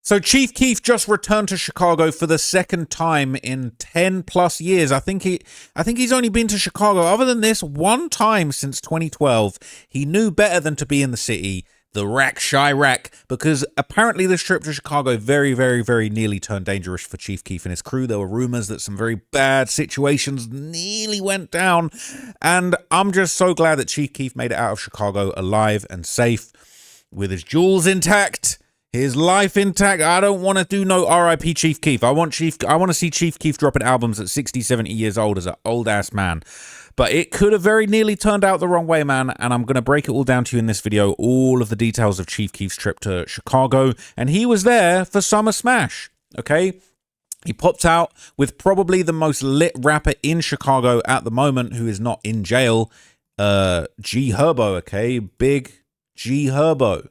So Chief Keef just returned to Chicago for the second time in 10 plus years. I think he's only been to Chicago, other than this, one time since 2012. He knew better than to be in the city, the Rack Chirac, because apparently this trip to Chicago very, very, very nearly turned dangerous for Chief Keef and his crew. There were rumors that some very bad situations nearly went down, and I'm just so glad that Chief Keef made it out of Chicago alive and safe, with his jewels intact, his life intact. I don't want to do no R.I.P. Chief Keef. I want to see Chief Keef dropping albums at 60, 70 years old as an old-ass man. But it could have very nearly turned out the wrong way, man. And I'm going to break it all down to you in this video. All of the details of Chief Keef's trip to Chicago. And he was there for Summer Smash, okay? He popped out with probably the most lit rapper in Chicago at the moment, who is not in jail, G Herbo, okay? Big G Herbo.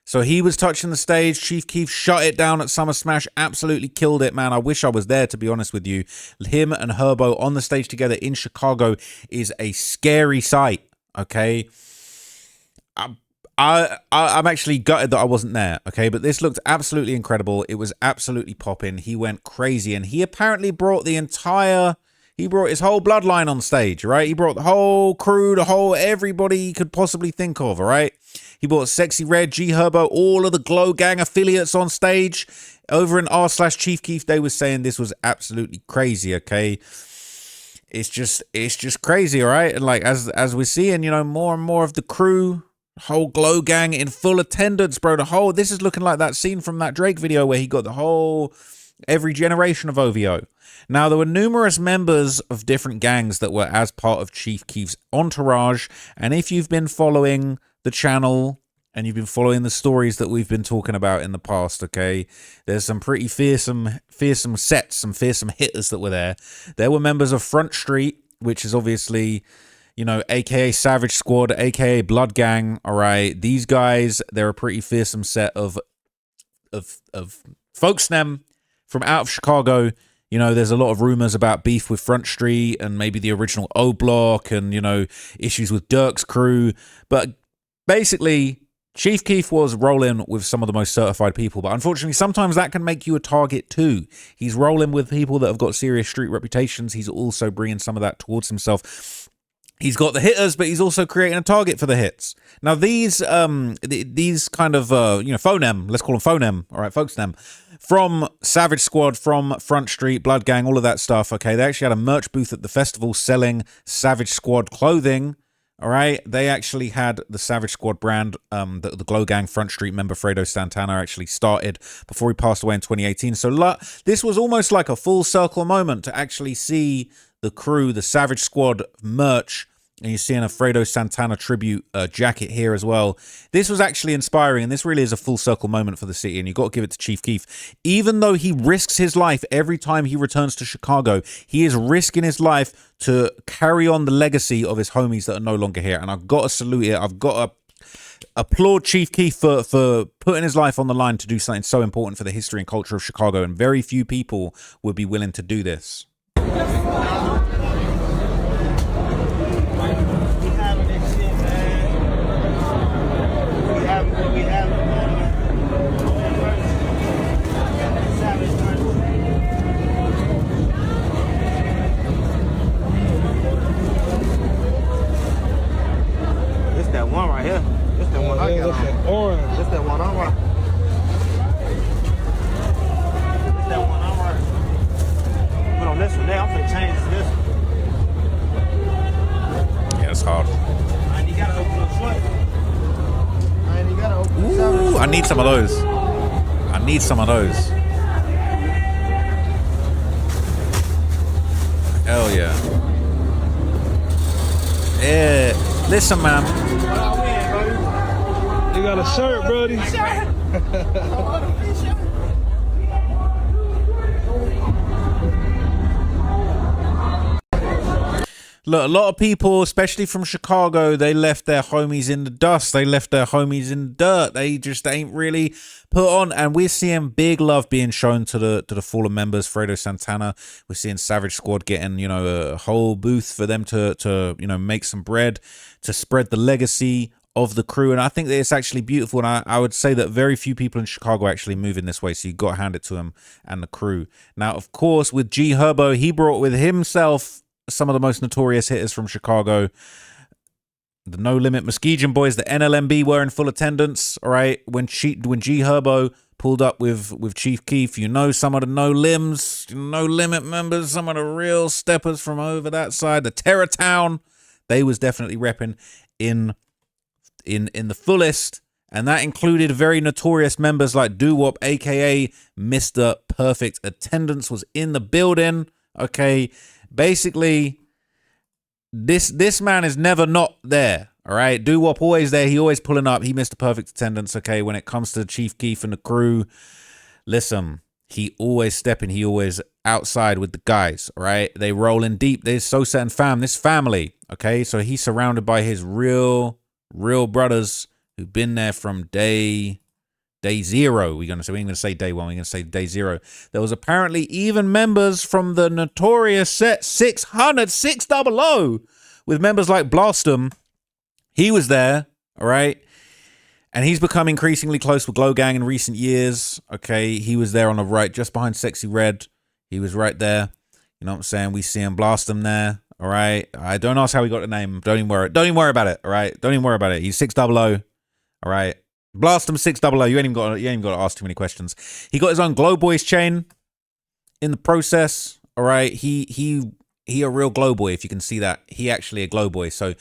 So he was touching the stage. Chief Keef shut it down at Summer Smash. Absolutely killed it, man. I wish I was there, to be honest with you. Him and Herbo on the stage together in Chicago is a scary sight, okay? I'm actually gutted that I wasn't there, okay? But this looked absolutely incredible. It was absolutely popping. He went crazy, and he apparently brought his whole bloodline on stage, right? He brought the whole crew, everybody he could possibly think of, all right? He brought Sexy Red, G Herbo, all of the Glow Gang affiliates on stage. Over in r/Chief Keef, they were saying this was absolutely crazy, okay? It's just crazy, all right? And like, as we're seeing, you know, more and more of the crew, whole Glow Gang in full attendance, bro. This is looking like that scene from that Drake video where he got every generation of OVO. Now, there were numerous members of different gangs that were as part of Chief Keef's entourage, and if you've been following the channel and you've been following the stories that we've been talking about in the past, okay, there's some pretty fearsome sets, some fearsome hitters that were there. There were members of Front Street, which is obviously, you know, aka Savage Squad, aka Blood Gang, all right? These guys, they're a pretty fearsome set of folks them from out of Chicago. You know, there's a lot of rumors about beef with Front Street and maybe the original O Block and, you know, issues with Dirk's crew. But basically, Chief Keef was rolling with some of the most certified people. But unfortunately, sometimes that can make you a target too. He's rolling with people that have got serious street reputations. He's also bringing some of that towards himself. He's got the hitters, but he's also creating a target for the hits. Now, these kind of, you know, phonem, let's call them phonem, all right, folks, them, from Savage Squad, from Front Street, Blood Gang, all of that stuff, okay? They actually had a merch booth at the festival selling Savage Squad clothing, all right? They actually had the Savage Squad brand, the Glow Gang Front Street member Fredo Santana actually started before he passed away in 2018. So this was almost like a full circle moment to actually see the crew, the Savage Squad merch, and you're seeing a Fredo Santana tribute jacket here as well. This was actually inspiring, and this really is a full circle moment for the city, and you've got to give it to Chief Keef. Even though he risks his life every time he returns to Chicago, he is risking his life to carry on the legacy of his homies that are no longer here, and I've got to salute it. I've got to applaud Chief Keef for putting his life on the line to do something so important for the history and culture of Chicago, and very few people would be willing to do this. One right here. This the one I got on. Orange. This that one I'm right. This that one I'm right. Put on this one there. I'm finna change this one. Yeah, it's hard. I ain't gotta open the foot. I ain't gotta open the foot. Ooh, I need some of those. I need some of those. Hell yeah. Yeah. Listen, man. You got a shirt, brody. Look, a lot of people, especially from Chicago, they left their homies in the dust. They left their homies in the dirt. They just ain't really put on. And we're seeing big love being shown to the fallen members. Fredo Santana. We're seeing Savage Squad getting, you know, a whole booth for them to you know, make some bread, to spread the legacy of the crew, and I think that it's actually beautiful, and I would say that very few people in Chicago actually move in this way, so you got to hand it to him and the crew. Now, of course, with G Herbo, he brought with himself some of the most notorious hitters from Chicago. The No Limit Muskegon boys, the NLMB, were in full attendance. All right, when G Herbo pulled up with Chief Keef, you know, some of the No Limit members, some of the real steppers from over that side, the Terror Town, they was definitely repping in the fullest, and that included very notorious members like Doo-Wop, aka Mr. Perfect Attendance, was in the building. Okay, basically, this man is never not there. All right, Doo-Wop always there. He always pulling up. He Mr. Perfect Attendance. Okay, when it comes to Chief Keef and the crew, listen, he always stepping. He always outside with the guys. All right, they rolling deep. There's Sosa and fam. This family. Okay, so he's surrounded by his real brothers who've been there from day zero. We ain't gonna say day one, we're gonna say day zero. There was apparently even members from the notorious set 600 with members like Blastum. He was there, all right, and he's become increasingly close with Glow Gang in recent years. Okay, he was there on the right, just behind Sexy Red. He was right there. You know what I'm saying? We see him Blastum there. All right. I don't ask how he got the name. Don't even worry about it. All right. Don't even worry about it. He's 600. All right. Blast him 600. You ain't even got to ask too many questions. He got his own Glow Boys chain in the process. All right. He a real Glow Boy. If you can see that, he actually a Glow Boy. So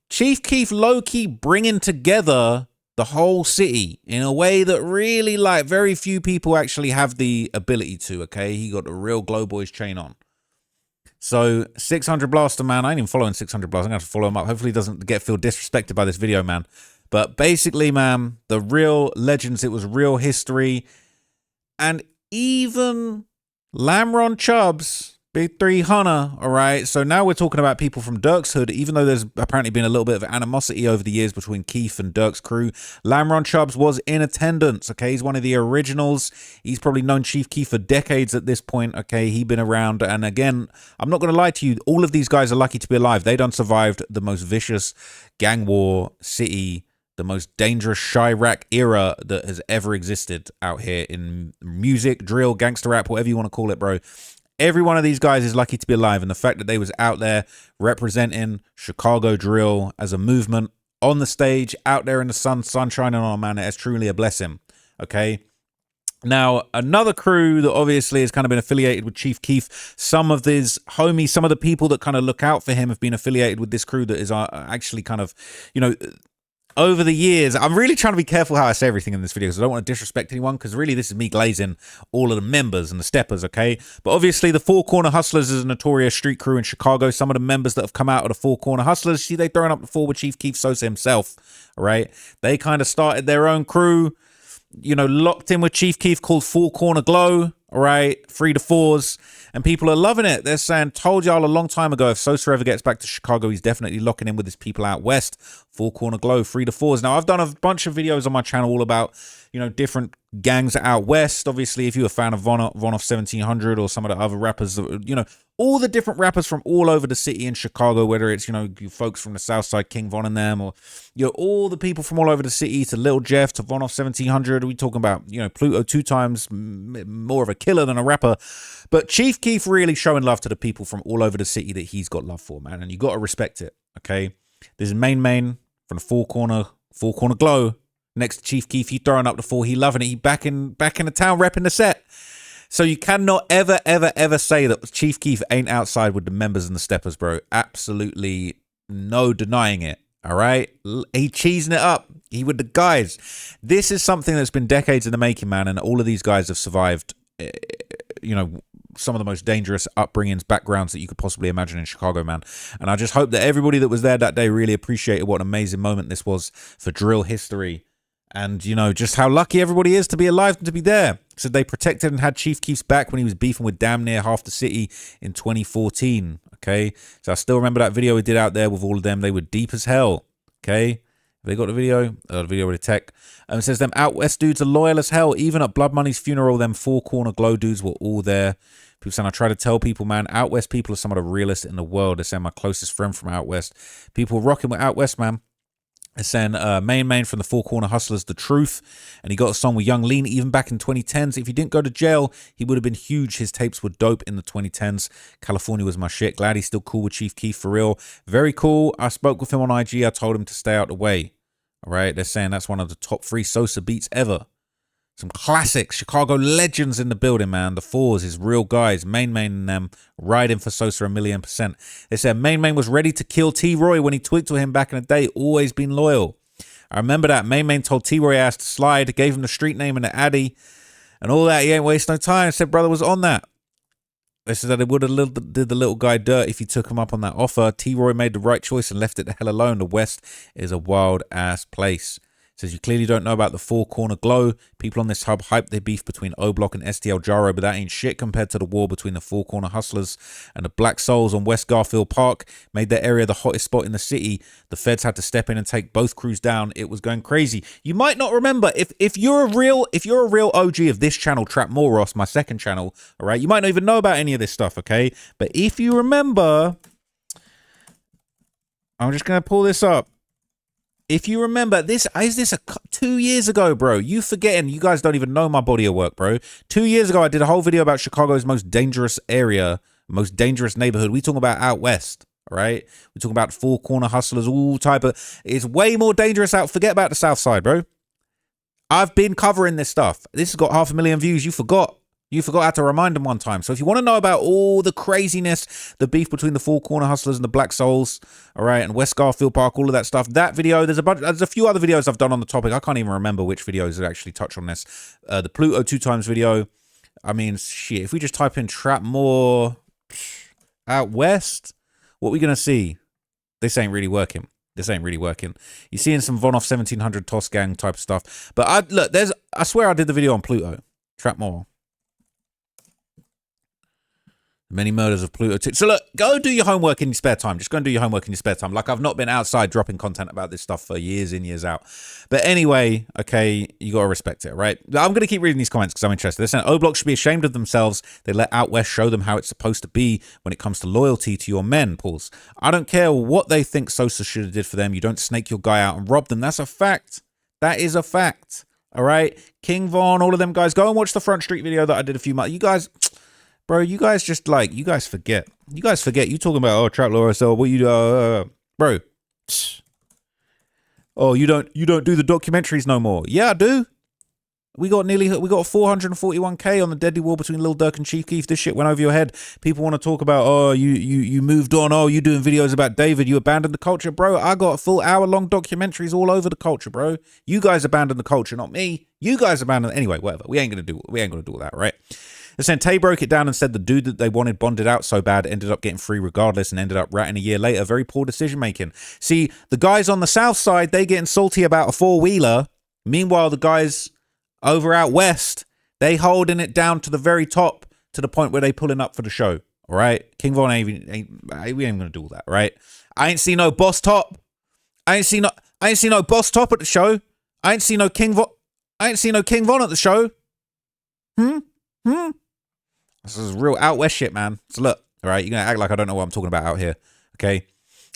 Chief Keef low key bringing together the whole city in a way that really like very few people actually have the ability to. Okay. He got the real Glow Boys chain on. So 600 Blaster, man. I ain't even following 600 Blaster. I'm going to have to follow him up. Hopefully he doesn't feel disrespected by this video, man. But basically, man, the real legends, it was real history. And even Lamron Chubbs, Big 300, all right? So now we're talking about people from Dirk's hood, even though there's apparently been a little bit of animosity over the years between Keef and Dirk's crew. Lamron Chubbs was in attendance, okay? He's one of the originals. He's probably known Chief Keef for decades at this point, okay? He's been around. And again, I'm not going to lie to you, all of these guys are lucky to be alive. They done survived the most vicious gang war city, the most dangerous Chirac era that has ever existed out here in music, drill, gangster rap, whatever you want to call it, bro. Every one of these guys is lucky to be alive, and the fact that they was out there representing Chicago drill as a movement on the stage, out there in the sun shining on, man, it's truly a blessing, okay? Now, another crew that obviously has kind of been affiliated with Chief Keef, some of his homies, some of the people that kind of look out for him have been affiliated with this crew that is actually kind of, you know, over the years. I'm really trying to be careful how I say everything in this video because I don't want to disrespect anyone, because really this is me glazing all of the members and the steppers, okay? But obviously the Four Corner Hustlers is a notorious street crew in Chicago. Some of the members that have come out of the Four Corner Hustlers, see, they throwing up the four with Chief Keef Sosa himself, all right? They kind of started their own crew, you know, locked in with Chief Keef, called Four Corner Glow, all right? 3 to 4s. And people are loving it. They're saying, told y'all a long time ago, if Sosa ever gets back to Chicago, he's definitely locking in with his people out west. 4 Corner Glow, 3 to 4s. Now, I've done a bunch of videos on my channel all about, you know, different gangs out west. Obviously, if you're a fan of Von Off 1700 or some of the other rappers, you know, all the different rappers from all over the city in Chicago, whether it's, you know, you folks from the South Side, King Von and them, or, you know, all the people from all over the city, to Lil Jeff, to Von Off 1700. We talking about, you know, Pluto 2 times more of a killer than a rapper. But Chief Keef really showing love to the people from all over the city that he's got love for, man. And you got to respect it, okay? This is Main from the Four Corner Glow. Next to Chief Keef, he throwing up the 4. He loving it. He back in the town repping the set. So you cannot ever say that Chief Keef ain't outside with the members and the steppers, bro. Absolutely no denying it. All right, he cheesing it up. He with the guys. This is something that's been decades in the making, man. And all of these guys have survived, you know, some of the most dangerous upbringings, backgrounds that you could possibly imagine in Chicago, man. And I just hope that everybody that was there that day really appreciated what an amazing moment this was for drill history. And, you know, just how lucky everybody is to be alive and to be there. So they protected and had Chief Keef's back when he was beefing with damn near half the city in 2014. Okay. So I still remember that video we did out there with all of them. They were deep as hell. Okay. Have they got the video? The video with the tech. It says them out west dudes are loyal as hell. Even at Blood Money's funeral, them Four Corner Glow dudes were all there. People saying, I try to tell people, man, out west people are some of the realest in the world. They're saying my closest friend from out west. People rocking with out west, man. It's saying main from the Four Corner Hustlers, The Truth, and he got a song with Young Lean even back in 2010s. If he didn't go to jail, he would have been huge. His tapes were dope in the 2010s. California was my shit. Glad he's still cool with Chief Keef for real. Very cool. I spoke with him on IG. I told him to stay out the way. All right, they're saying that's one of the top 3 Sosa beats ever. Some classics, Chicago legends in the building, man. The Fours is real guys. Main and them riding for Sosa 1,000,000%. They said Main was ready to kill T-Roy when he tweaked to him back in the day. Always been loyal. I remember that. Main told T-Roy ass to slide, gave him the street name and the Addy, and all that. He ain't waste no time. Said brother was on that. They said that it would have did the little guy dirt if he took him up on that offer. T-Roy made the right choice and left it the hell alone. The West is a wild ass place. Says you clearly don't know about the Four Corner Glow. People on this hub hype their beef between O-Block and STL Jaro, but that ain't shit compared to the war between the Four Corner Hustlers and the Black Souls on West Garfield Park. Made that area the hottest spot in the city. The feds had to step in and take both crews down. It was going crazy. You might not remember if you're a real OG of this channel, Trap Moros, my second channel. All right, you might not even know about any of this stuff. Okay, but if you remember, I'm just gonna pull this up. If you remember, this 2 years ago, bro. You forgetting, you guys don't even know my body of work, bro. 2 years ago, I did a whole video about Chicago's most dangerous area, most dangerous neighborhood. We talking about out west, all right? We're talking about Four Corner Hustlers, all type of... It's way more dangerous out. Forget about the south side, bro. I've been covering this stuff. This has got 500,000 views. You forgot. You forgot how to remind them one time. So if you want to know about all the craziness, the beef between the Four Corner Hustlers and the Black Souls, all right, and West Garfield Park, all of that stuff, that video, there's a few other videos I've done on the topic. I can't even remember which videos that actually touch on this. The Pluto 2 times video. I mean, shit, if we just type in Trap More out west, what are we going to see? This ain't really working. This ain't really working. You're seeing some Von off 1700 Toss Gang type of stuff. But I swear I did the video on Pluto. Trap More. Many murders of Pluto. So look, go do your homework in your spare time. Just go and do your homework in your spare time. Like, I've not been outside dropping content about this stuff for years in, years out. But anyway, okay, you got to respect it, right? I'm going to keep reading these comments because I'm interested. They're saying O-Block should be ashamed of themselves. They let Out West show them how it's supposed to be when it comes to loyalty to your men, Pauls. I don't care what they think Sosa should have did for them. You don't snake your guy out and rob them. That's a fact. That is a fact. All right? King Von, all of them guys. Go and watch the Front Street video that I did a few months. You guys... Bro, you guys just like, you guys forget. You guys forget. You talking about, oh, Trap Laura, so what you bro. Oh, you don't do the documentaries no more. Yeah, I do. We got 441K on the deadly war between Lil Durk and Chief Keef. This shit went over your head. People want to talk about, oh, you moved on. Oh, you doing videos about David. You abandoned the culture. Bro, I got full hour-long documentaries all over the culture, bro. You guys abandoned the culture, not me. You guys abandoned. Anyway, whatever. We ain't gonna do all that, right? And then Tay broke it down and said the dude that they wanted bonded out so bad ended up getting free regardless and ended up ratting a year later. Very poor decision making. See, the guys on the south side, they getting salty about a four-wheeler. Meanwhile, the guys over out west, they holding it down to the very top to the point where they pulling up for the show. All right, King Von we ain't gonna do all that, right? I ain't seen no boss top. I ain't seen no boss top at the show. I ain't seen no King Von. I ain't seen no King Von at the show. This is real out west shit, man. So look, all right, you're gonna act like I don't know what I'm talking about out here, okay?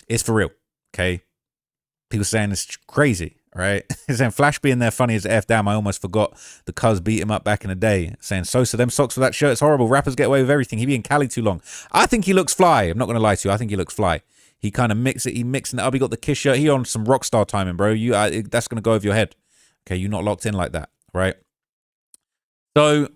It's for real, okay? People saying it's crazy, all right? Saying Flash being there funny as F. Damn, I almost forgot the cuz beat him up back in the day. Saying Sosa, them socks for that shirt, it's horrible. Rappers get away with everything. He be in Cali too long. I think he looks fly. I'm not gonna lie to you. I think he looks fly. He kind of mixing it up. He got the Kiss shirt. He on some rock star timing, bro. That's gonna go over your head. Okay, you're not locked in like that, right? So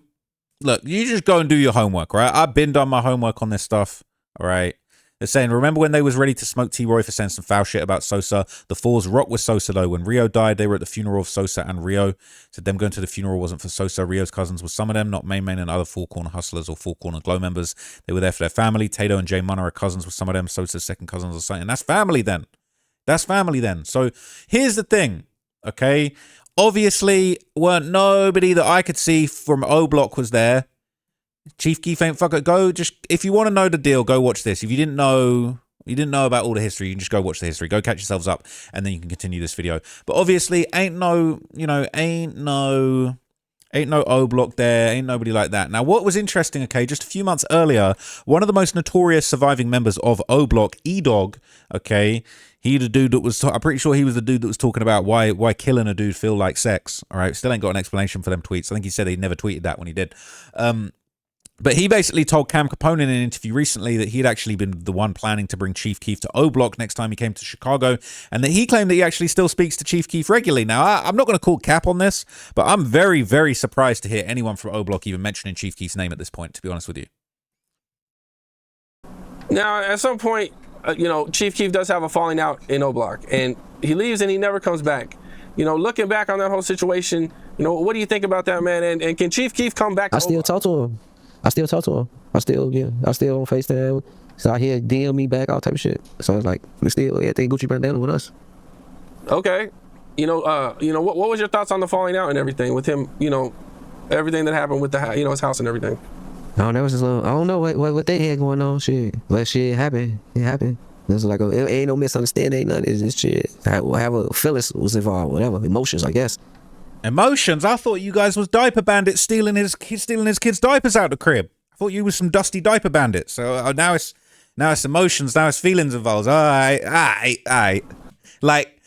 look, you just go and do your homework, right? I've been done my homework on this stuff, all right? They're saying, remember when they was ready to smoke T-Roy for saying some foul shit about Sosa? The Fours rock with Sosa, though. When Rio died, they were at the funeral of Sosa and Rio. Said them going to the funeral wasn't for Sosa. Rio's cousins were some of them, not Main and other Four Corner Hustlers or Four Corner Glow members. They were there for their family. Tato and Jay Munna are cousins with some of them. Sosa's second cousins or something. That's family then. That's family then. So here's the thing, okay? Obviously, weren't nobody that I could see from O-Block was there. Chief Keef ain't fucker. Go just, if you want to know the deal, go watch this. If you didn't know about all the history, you can just go watch the history. Go catch yourselves up, and then you can continue this video. But obviously, ain't no Ain't no O Block there. Ain't nobody like that. Now, what was interesting, okay, just a few months earlier, one of the most notorious surviving members of O Block, E-Dog, okay, he the dude that was, I'm pretty sure he was the dude that was talking about why killing a dude feel like sex, all right? Still ain't got an explanation for them tweets. I think he said he never tweeted that when he did. But he basically told Cam Capone in an interview recently that he'd actually been the one planning to bring Chief Keef to O Block next time he came to Chicago, and that he claimed that he actually still speaks to Chief Keef regularly. Now, I'm not going to call cap on this, but I'm very, very surprised to hear anyone from O Block even mentioning Chief Keef's name at this point, to be honest with you. Now, at some point, Chief Keef does have a falling out in O Block, and he leaves and he never comes back. Looking back on that whole situation, what do you think about that, man? And can Chief Keef come back to I still talk to him. I still on FaceTime. So I hear DM me back, all type of shit. So it's like, we still, everything Gucci bandana with us. Okay. What was your thoughts on the falling out and everything with him, everything that happened with the his house and everything? That was just I don't know what they had going on, shit. But shit happened. It happened. There's like it ain't no misunderstanding, ain't nothing. It's just shit. However, Phyllis was involved, whatever. Emotions, I guess. Emotions? I thought you guys was diaper bandits stealing his kids' diapers out the crib. I thought you was some dusty diaper bandits. So now it's emotions, now it's feelings involved. All right. Like,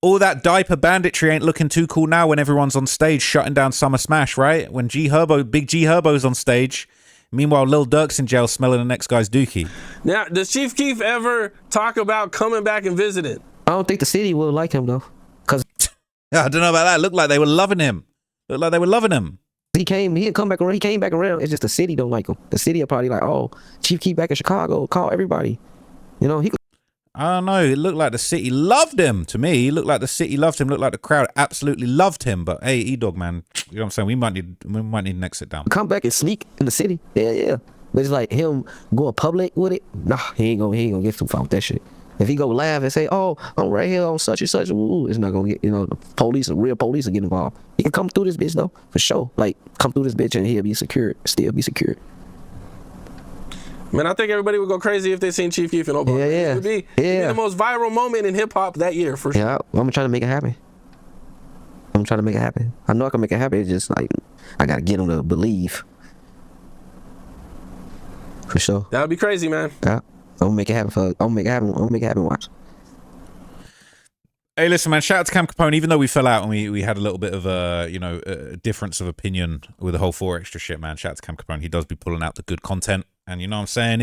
all that diaper banditry ain't looking too cool now when everyone's on stage shutting down Summer Smash, right? When Big G Herbo's on stage. Meanwhile, Lil Durk's in jail smelling the next guy's dookie. Now, does Chief Keef ever talk about coming back and visiting? I don't think the city will like him, though. Because I don't know about that. Looked like they were loving him. He came back around. He came back around. It's just the city don't like him. The city are probably like, oh, Chief Keef back in Chicago. Call everybody. He could. I don't know. It looked like the city loved him to me. It looked like the city loved him. Looked like the crowd absolutely loved him. But hey, E-Dog, man, you know what I'm saying? We might need an exit down. Come back and sneak in the city. Yeah. But it's like him going public with it. Nah, he ain't gonna get too far with that shit. If he go laugh and say, oh, I'm right here on such and such, ooh, it's not gonna get, the police, the real police will get involved. He can come through this bitch though, for sure. Like, come through this bitch and he'll be secured, still be secured. Man, I think everybody would go crazy if they seen Chief Keef in O Block. Yeah. It would be the most viral moment in hip hop that year, for sure. Yeah, I'm trying to make it happen. I know I can make it happen. It's just like, I gotta get him to believe. For sure. That would be crazy, man. Yeah. I'm gonna make it happen. Watch. Hey, listen, man. Shout out to Cam Capone. Even though we fell out and we had a little bit of a difference of opinion with the whole 4 Extra shit, man. Shout out to Cam Capone. He does be pulling out the good content, and you know what I'm saying.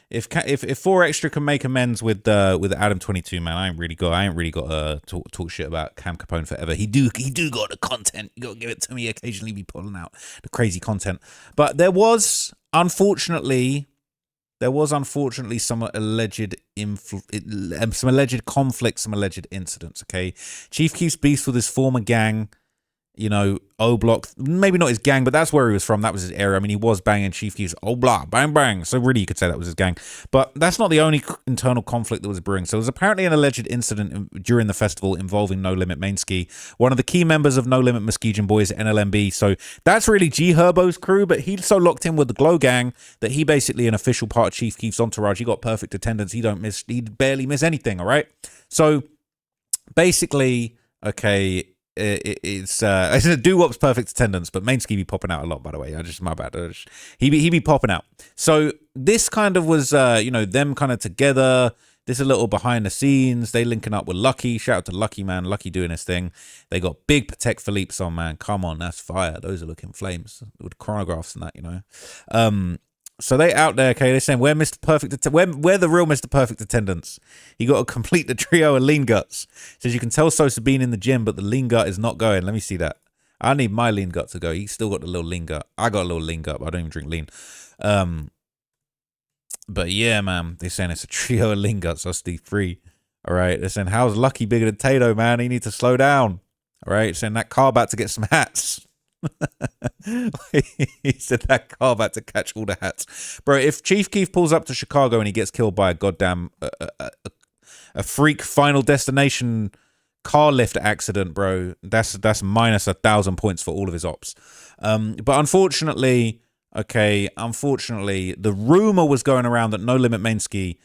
If 4 Extra can make amends with Adam 22, man, I ain't really got to talk shit about Cam Capone forever. He do got the content. You gotta give it to me. Occasionally be pulling out the crazy content, but there was unfortunately some alleged conflicts, some alleged incidents. Okay, Chief Keef's beef with his former gang, O Block, maybe not his gang, but that's where he was from. That was his area. I mean, he was banging Chief Keef's O Block, bang bang. So really, you could say that was his gang. But that's not the only internal conflict that was brewing. So there was apparently an alleged incident during the festival involving No Limit Mainski, one of the key members of No Limit Muskegon Boys, NLMB. So that's really G Herbo's crew, but he's so locked in with the Glow Gang that he basically an official part of Chief Keef's entourage. He got perfect attendance. He barely miss anything. All right. So basically, okay. It's Doo-Wop's perfect attendance, but Mainski be popping out a lot, by the way. My bad. He be popping out. So this kind of was them kind of together. This a little behind the scenes. They linking up with Lucky. Shout out to Lucky, man. Lucky doing his thing. They got big Patek Philippe's on, man. Come on, that's fire. Those are looking flames with chronographs and that, So they out there, okay? They're saying we're Mr. Perfect. We're the real Mr. Perfect attendance. You got to complete the trio of lean guts. Says you can tell Sosa being in the gym, but the lean gut is not going. Let me see that. I need my lean gut to go. He's still got the little lean gut. I got a little lean gut, but I don't even drink lean. But yeah, man, they're saying it's a trio of lean guts. That's the 3. All right. They're saying how's Lucky bigger than Tato, man? He needs to slow down. All right. Saying that car about to get some hats. He said that car about to catch all the hats, bro. If Chief Keef pulls up to Chicago and he gets killed by a goddamn a freak Final Destination car lift accident, bro, that's minus 1,000 points for all of his ops. But unfortunately, the rumor was going around that No Limit Mainski,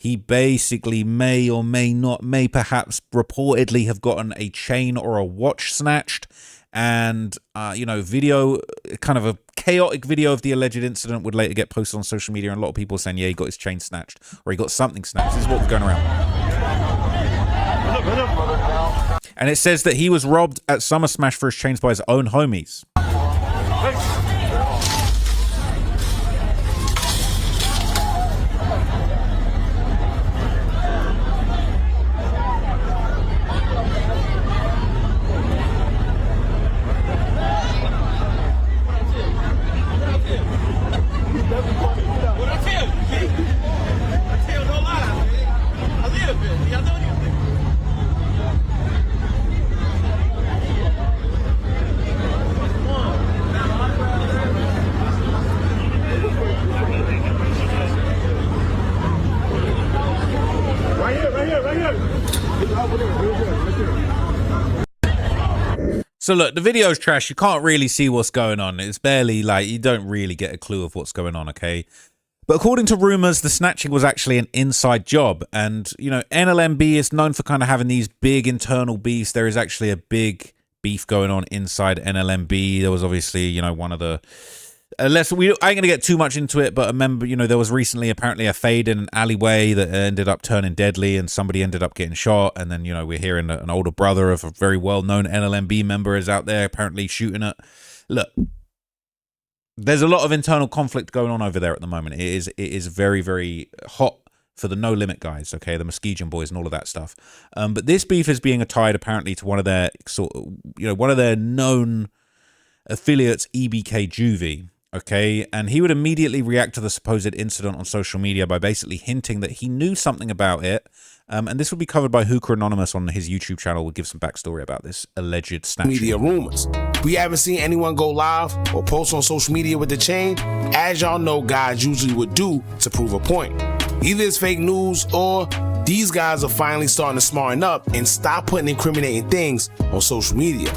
he basically may perhaps reportedly have gotten a chain or a watch snatched. And, video, kind of a chaotic video of the alleged incident would later get posted on social media. And a lot of people are saying, yeah, he got his chain snatched or he got something snatched. This is what was going around. And it says that he was robbed at Summer Smash for his chains by his own homies. So look, the video's trash. You can't really see what's going on. It's barely like, you don't really get a clue of what's going on, okay? But according to rumors, the snatching was actually an inside job. And, NLMB is known for kind of having these big internal beefs. There is actually a big beef going on inside NLMB. There was obviously, one of the... I ain't going to get too much into it, but I remember, there was recently apparently a fade in an alleyway that ended up turning deadly and somebody ended up getting shot. And then, we're hearing an older brother of a very well-known NLMB member is out there apparently shooting it. Look, there's a lot of internal conflict going on over there at the moment. It is very, very hot for the No Limit guys, okay, the Muskegon boys and all of that stuff. But this beef is being tied apparently to one of their one of their known affiliates, EBK Juvie. Okay, and he would immediately react to the supposed incident on social media by basically hinting that he knew something about it. And this would be covered by Hooker Anonymous on his YouTube channel. We'll give some backstory about this alleged snatching. Media rumors. We haven't seen anyone go live or post on social media with the chain, as y'all know guys usually would do to prove a point. Either it's fake news or these guys are finally starting to smarten up and stop putting incriminating things on social media.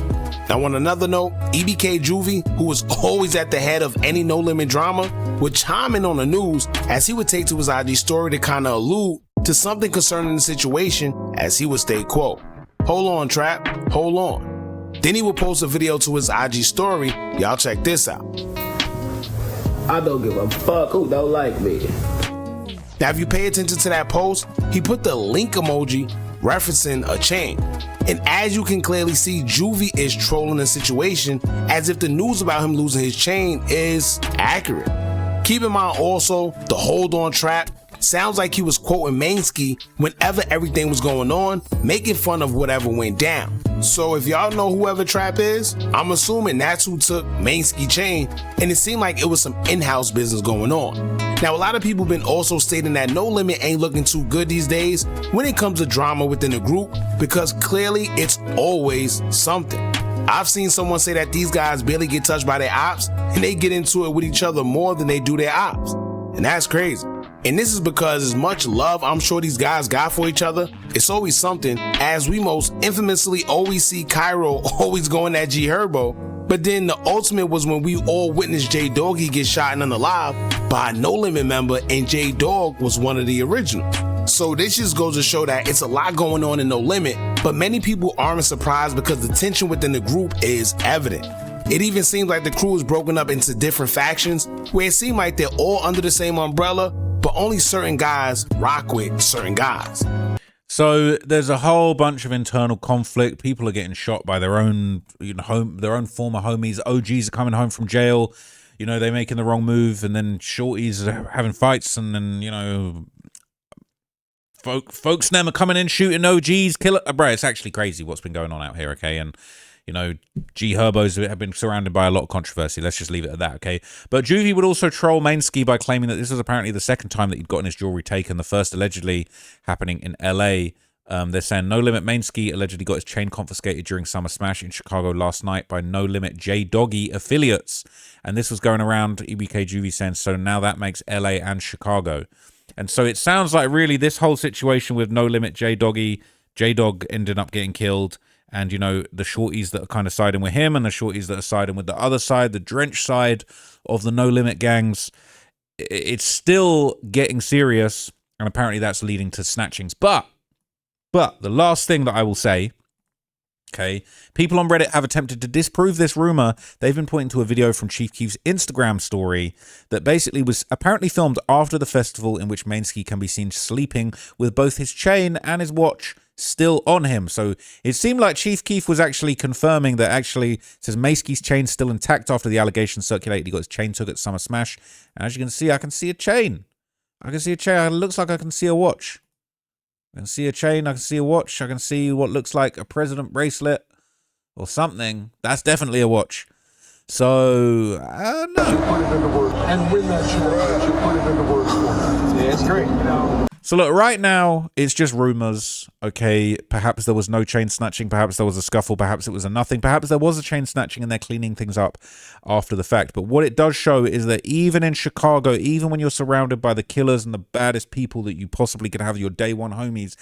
Now, on another note, EBK Juvie, who was always at the head of any No Limit drama, would chime in on the news as he would take to his IG story to kind of allude to something concerning the situation, as he would state, quote, "Hold on, Trap, hold on." Then he would post a video to his IG story. Y'all check this out. I don't give a fuck who don't like me. Now, if you pay attention to that post, he put the link emoji referencing a chain. And as you can clearly see, Juvie is trolling the situation as if the news about him losing his chain is accurate. Keep in mind also, the hold on Trap sounds like he was quoting Mainsky whenever everything was going on, making fun of whatever went down. So if y'all know whoever Trap is, I'm assuming that's who took Mainsky chain, and it seemed like it was some in-house business going on. Now, a lot of people been also stating that No Limit ain't looking too good these days when it comes to drama within the group, because clearly it's always something. I've seen someone say that these guys barely get touched by their ops and they get into it with each other more than they do their ops. And that's crazy. And this is because as much love I'm sure these guys got for each other, it's always something, as we most infamously always see Cairo always going at G Herbo. But then the ultimate was when we all witnessed J Doggy get shot and unalive by a No Limit member, and J Dog was one of the originals. So this just goes to show that it's a lot going on in No Limit, but many people aren't surprised because the tension within the group is evident. It even seems like the crew is broken up into different factions, where it seems like they're all under the same umbrella, but only certain guys rock with certain guys. So there's a whole bunch of internal conflict. People are getting shot by their own, their own former homies. OGs are coming home from jail. They're making the wrong move, and then shorties are having fights, and then folks them are coming in shooting OGs, killer. Bro, it's actually crazy what's been going on out here. Okay, and G Herbos have been surrounded by a lot of controversy. Let's just leave it at that, okay? But Juvie would also troll Mainsky by claiming that this was apparently the second time that he'd gotten his jewelry taken, the first allegedly happening in LA. They're saying No Limit Mainsky allegedly got his chain confiscated during Summer Smash in Chicago last night by No Limit J Doggy affiliates. And this was going around, EBK Juvie saying, so now that makes LA and Chicago. And so it sounds like really this whole situation with No Limit J Doggy, J Dog ended up getting killed. And, the shorties that are kind of siding with him and the shorties that are siding with the other side, the Drench side of the No Limit gangs, it's still getting serious. And apparently that's leading to snatchings. But the last thing that I will say, okay, people on Reddit have attempted to disprove this rumor. They've been pointing to a video from Chief Keef's Instagram story that basically was apparently filmed after the festival, in which Mainsky can be seen sleeping with both his chain and his watch still on him. So it seemed like Chief Keef was actually confirming that actually, it says Mainsky's chain still intact after the allegations circulated. He got his chain took at Summer Smash. And as you can see, I can see a chain. I can see a chain. It looks like I can see a watch. I can see a chain. I can see a watch. I can see what looks like a president bracelet or something. That's definitely a watch. So, I don't know. Put it into words. And when that should put it into words for me. Yeah, it's great. So look, right now, it's just rumors, okay? Perhaps there was no chain snatching. Perhaps there was a scuffle. Perhaps it was a nothing. Perhaps there was a chain snatching and they're cleaning things up after the fact. But what it does show is that even in Chicago, even when you're surrounded by the killers and the baddest people that you possibly could have, your day one homies,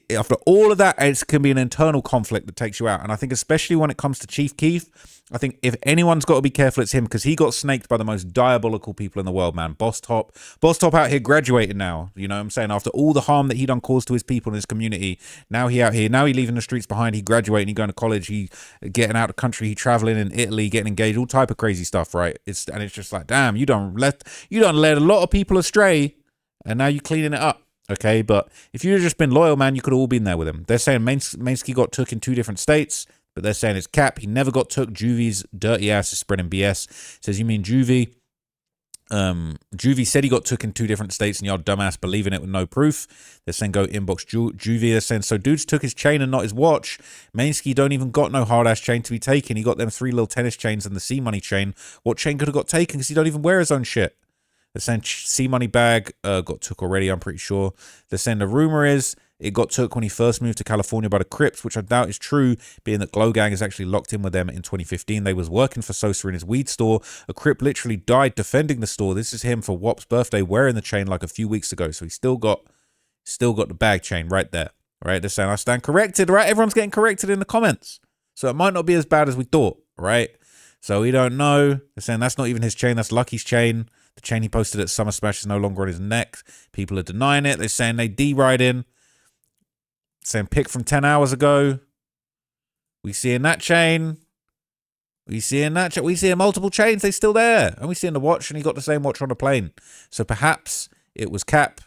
after all of that, it can be an internal conflict that takes you out. And I think especially when it comes to Chief Keef, I think if anyone's got to be careful, it's him, because he got snaked by the most diabolical people in the world, man. Boss Top out here graduated now. You know what I'm saying? After all the harm that he done caused to his people in his community, now he out here, now he leaving the streets behind, he graduating, he going to college, he getting out of country, he traveling in Italy, getting engaged, all type of crazy stuff, right? It's just like, damn, you done led a lot of people astray, and now you cleaning it up. Okay, but if you'd have just been loyal, man, you could have all been there with him. They're saying Mainsky got took in 2 different states, but they're saying it's cap. He never got took. Juvy's dirty ass is spreading BS. Says, you mean Juvy? Juvy said he got took in 2 different states, and y'all dumbass believing it with no proof. They're saying go inbox Juvy. They're saying, so dudes took his chain and not his watch. Mainsky don't even got no hard ass chain to be taken. He got them 3 little tennis chains and the C-Money chain. What chain could have got taken? Because he don't even wear his own shit. They're saying C-Money bag got took already, I'm pretty sure. They're saying the rumor is it got took when he first moved to California by the Crips, which I doubt is true, being that Glow Gang is actually locked in with them in 2015. They was working for Sosa in his weed store. A Crip literally died defending the store. This is him for Wop's birthday wearing the chain like a few weeks ago. So he still got the bag chain right there. Right? They're saying I stand corrected, right? Everyone's getting corrected in the comments. So it might not be as bad as we thought, right? So we don't know. They're saying that's not even his chain, that's Lucky's chain. The chain he posted at Summer Smash is no longer on his neck. People are denying it. They're saying they D-riding. Saying pick from 10 hours ago. We seeing that chain. We seeing multiple chains. They still there. And we seeing the watch, and he got the same watch on the plane. So perhaps it was cap,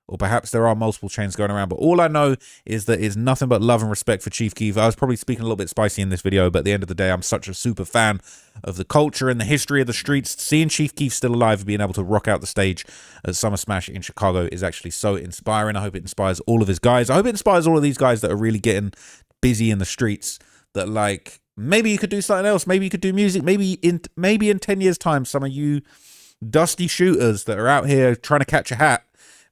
or perhaps there are multiple chains going around. But all I know is that it's nothing but love and respect for Chief Keef. I was probably speaking a little bit spicy in this video, but at the end of the day, I'm such a super fan of the culture and the history of the streets. Seeing Chief Keef still alive and being able to rock out the stage at Summer Smash in Chicago is actually so inspiring. I hope it inspires all of his guys. I hope it inspires all of these guys that are really getting busy in the streets, that like, maybe you could do something else. Maybe you could do music. Maybe in 10 years time, some of you dusty shooters that are out here trying to catch a hat,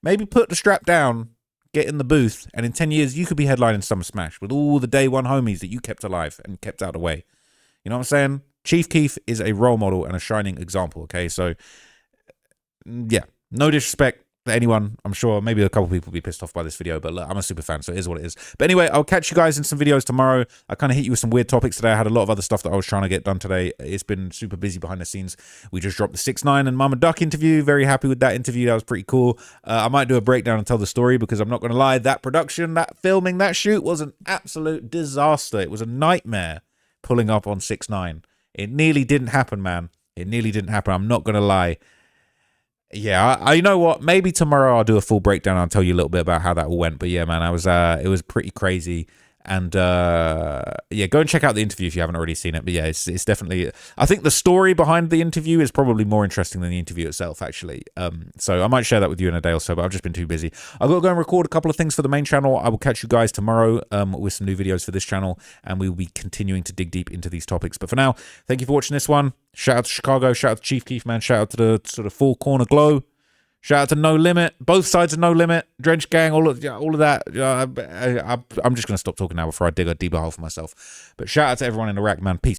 maybe put the strap down, get in the booth, and in 10 years, you could be headlining Summer Smash with all the day one homies that you kept alive and kept out of the way. You know what I'm saying? Chief Keef is a role model and a shining example, okay? So, yeah, no disrespect to anyone. I'm sure maybe a couple people will be pissed off by this video, but look, I'm a super fan, so it is what it is. But anyway, I'll catch you guys in some videos tomorrow. I kind of hit you with some weird topics today. I had a lot of other stuff that I was trying to get done today. It's been super busy behind the scenes. We just dropped the 6ix9ine and Mama Duck interview. Very happy with that interview. That was pretty cool. I might do a breakdown and tell the story, because I'm not going to lie, that production, that filming, that shoot was an absolute disaster. It was a nightmare pulling up on 6ix9ine. It nearly didn't happen, man. It nearly didn't happen. I'm not going to lie. Yeah, I you know what? Maybe tomorrow I'll do a full breakdown. I'll tell you a little bit about how that all went. But yeah, man, it was pretty crazy. And yeah, go and check out the interview if you haven't already seen it. But yeah, it's definitely, I think the story behind the interview is probably more interesting than the interview itself, actually. So I might share that with you in a day or so, but I've just been too busy. I've got to go and record a couple of things for the main channel. I will catch you guys tomorrow with some new videos for this channel, and we will be continuing to dig deep into these topics. But for now, thank you for watching this one. Shout out to Chicago, shout out to Chief Keef, man. Shout out to the sort of Four Corner Glow. Shout out to No Limit, both sides of No Limit, Drench Gang, all of that. I'm just going to stop talking now before I dig a deeper hole for myself. But shout out to everyone in Iraq, man. Peace.